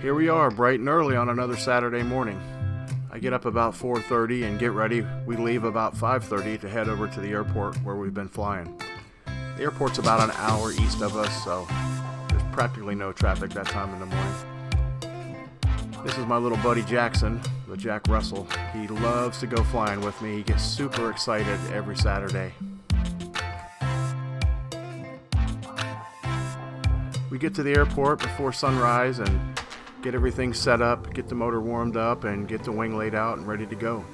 Here we are, bright and early on another Saturday morning. I get up about 4:30 and get ready. We leave about 5:30 to head over to the airport where we've been flying. The airport's about an hour east of us, so there's practically no traffic that time in the morning. This is my little buddy Jackson, the Jack Russell. He loves to go flying with me. He gets super excited every Saturday. We get to the airport before sunrise and get everything set up, get the motor warmed up, and get the wing laid out and ready to go.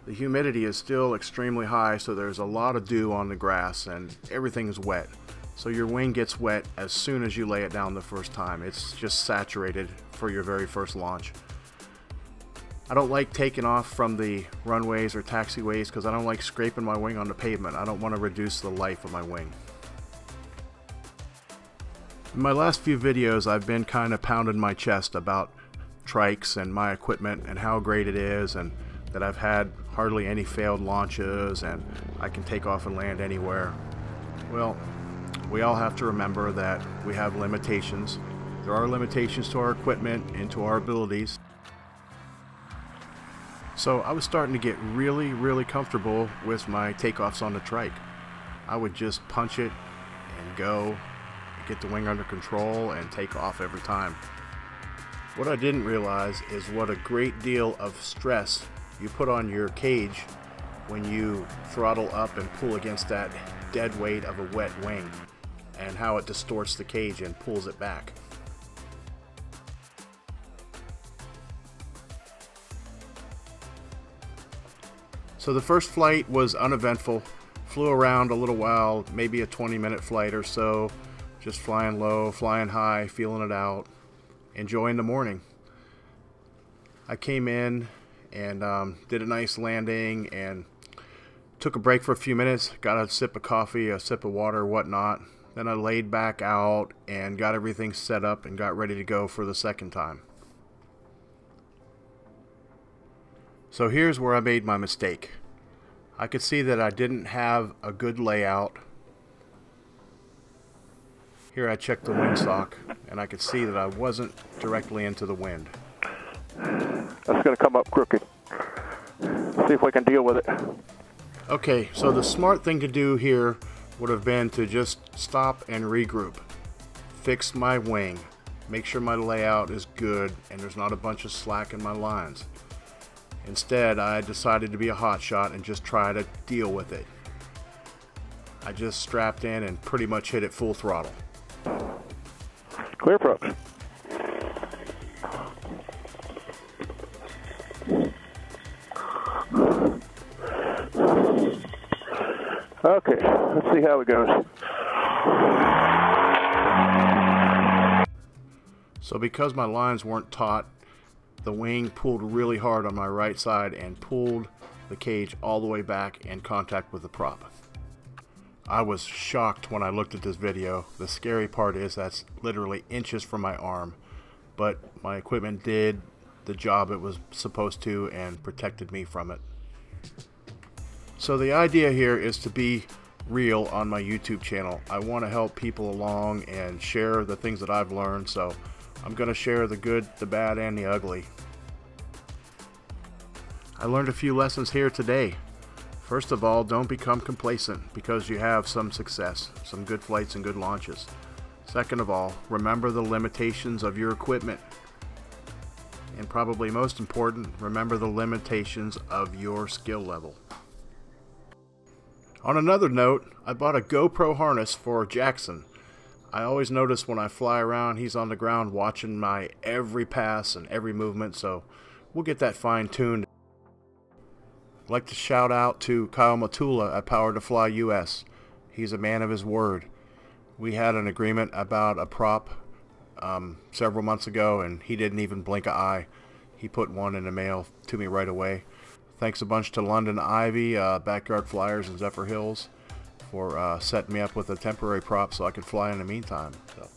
The humidity is still extremely high, so there's a lot of dew on the grass and everything is wet. So your wing gets wet as soon as you lay it down the first time. It's just saturated for your very first launch. I don't like taking off from the runways or taxiways because I don't like scraping my wing on the pavement. I don't want to reduce the life of my wing. In my last few videos, I've been kind of pounding my chest about trikes and my equipment and how great it is, and that I've had hardly any failed launches and I can take off and land anywhere. Well, we all have to remember that we have limitations. There are limitations to our equipment and to our abilities. So I was starting to get really comfortable with my takeoffs on the trike. I would just punch it and go, get the wing under control, and take off every time. What I didn't realize is what a great deal of stress you put on your cage when you throttle up and pull against that dead weight of a wet wing, and how it distorts the cage and pulls it back. So the first flight was uneventful. Flew around a little while, maybe a 20-minute flight or so. Just flying low, flying high, feeling it out, enjoying the morning. I came in and did a nice landing and took a break for a few minutes, got a sip of coffee, a sip of water, whatnot. Then I laid back out and got everything set up and got ready to go for the second time. So here's where I made my mistake. I could see that I didn't have a good layout. Here I checked the windsock, and I could see that I wasn't directly into the wind. That's going to come up crooked. See if we can deal with it. Okay, so the smart thing to do here would have been to just stop and regroup. Fix my wing. Make sure my layout is good and there's not a bunch of slack in my lines. Instead, I decided to be a hotshot and just try to deal with it. I just strapped in and pretty much hit it full throttle. Clear approach. Okay, let's see how it goes. So because my lines weren't taut, the wing pulled really hard on my right side and pulled the cage all the way back in contact with the prop. I was shocked when I looked at this video. The scary part is that's literally inches from my arm, but my equipment did the job it was supposed to and protected me from it. So the idea here is to be real on my YouTube channel. I want to help people along and share the things that I've learned, so I'm going to share the good, the bad, and the ugly. I learned a few lessons here today. First of all, don't become complacent because you have some success, some good flights and good launches. Second of all, remember the limitations of your equipment. And probably most important, remember the limitations of your skill level. On another note, I bought a GoPro harness for Jackson. I always notice when I fly around, he's on the ground watching my every pass and every movement, so we'll get that fine-tuned. I'd like to shout out to Kyle Matula at Power to Fly US. He's a man of his word. We had an agreement about a prop several months ago, and he didn't even blink an eye. He put one in the mail to me right away. Thanks a bunch to London Ivy, Backyard Flyers in Zephyr Hills for setting me up with a temporary prop so I could fly in the meantime. So,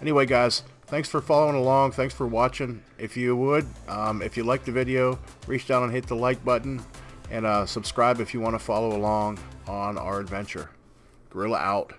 anyway, guys, thanks for following along. Thanks for watching. If you would, if you liked the video, reach down and hit the like button. And subscribe if you want to follow along on our adventure. Gorilla out.